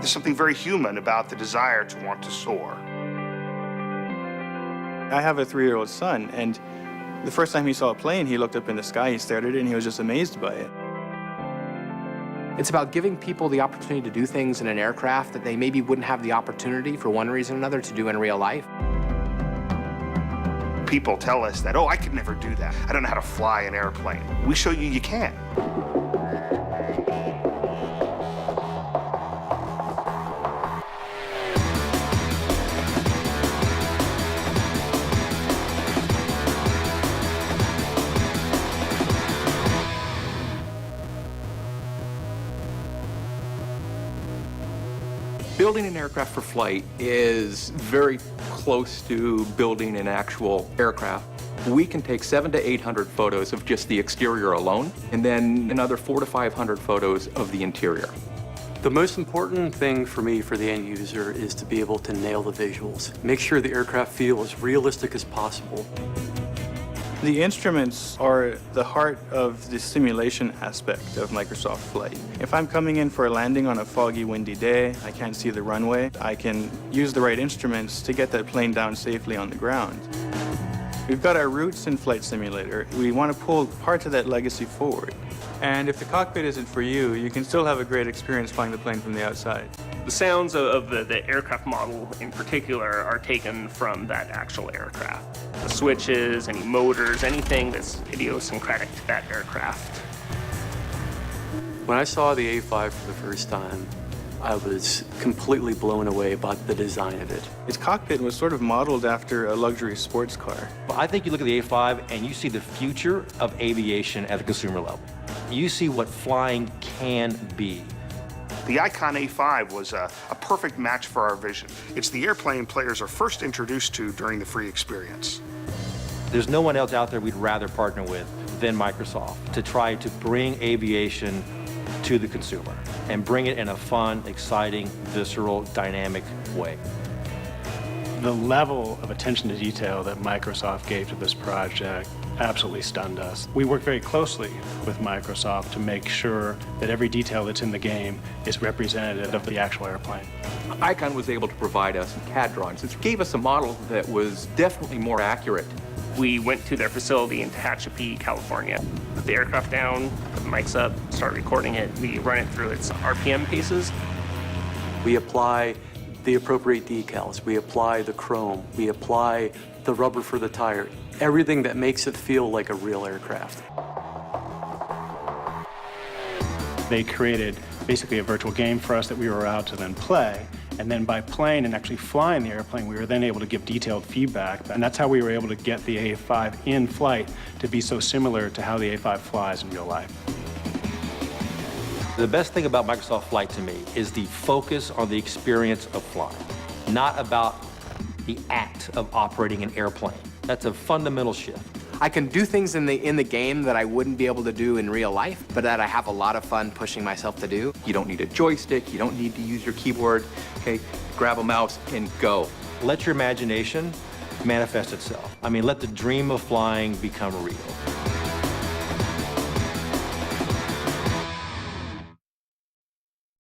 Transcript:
There's something very human about the desire to want to soar. I have a 3-year-old son, and the first time he saw a plane, he looked up in the sky, he stared at it, and he was just amazed by it. It's about giving people the opportunity to do things in an aircraft that they maybe wouldn't have the opportunity, for one reason or another, to do in real life. People tell us that, oh, I could never do that. I don't know how to fly an airplane. We show you you can. Building an aircraft for flight is very close to building an actual aircraft. We can take 700 to 800 photos of just the exterior alone, and then another 400 to 500 photos of the interior. The most important thing for me, for the end user, is to be able to nail the visuals. Make sure the aircraft feel as realistic as possible. The instruments are the heart of the simulation aspect of Microsoft Flight. If I'm coming in for a landing on a foggy, windy day, I can't see the runway, I can use the right instruments to get that plane down safely on the ground. We've got our roots in Flight Simulator. We want to pull parts of that legacy forward. And if the cockpit isn't for you, you can still have a great experience flying the plane from the outside. The sounds of the aircraft model in particular are taken from that actual aircraft. The switches, any motors, anything that's idiosyncratic to that aircraft. When I saw the A5 for the first time, I was completely blown away by the design of it. Its cockpit was sort of modeled after a luxury sports car. Well, I think you look at the A5 and you see the future of aviation at the consumer level. You see what flying can be. The Icon A5 was a perfect match for our vision. It's the airplane players are first introduced to during the free experience. There's no one else out there we'd rather partner with than Microsoft to try to bring aviation to the consumer and bring it in a fun, exciting, visceral, dynamic way. The level of attention to detail that Microsoft gave to this project absolutely stunned us. We work very closely with Microsoft to make sure that every detail that's in the game is representative of the actual airplane. Icon was able to provide us some CAD drawings. It gave us a model that was definitely more accurate. We went to their facility in Tehachapi, California. Put the aircraft down, put the mics up, start recording it. We run it through its RPM paces. We apply the appropriate decals. We apply the chrome. We apply the rubber for the tire. Everything that makes it feel like a real aircraft. They created basically a virtual game for us that we were allowed to then play. And then by playing and actually flying the airplane, we were then able to give detailed feedback. And that's how we were able to get the A5 in flight to be so similar to how the A5 flies in real life. The best thing about Microsoft Flight to me is the focus on the experience of flying, not about the act of operating an airplane. That's a fundamental shift. I can do things in the game that I wouldn't be able to do in real life, but that I have a lot of fun pushing myself to do. You don't need a joystick, you don't need to use your keyboard, okay? Grab a mouse and go. Let your imagination manifest itself. I mean, let the dream of flying become real.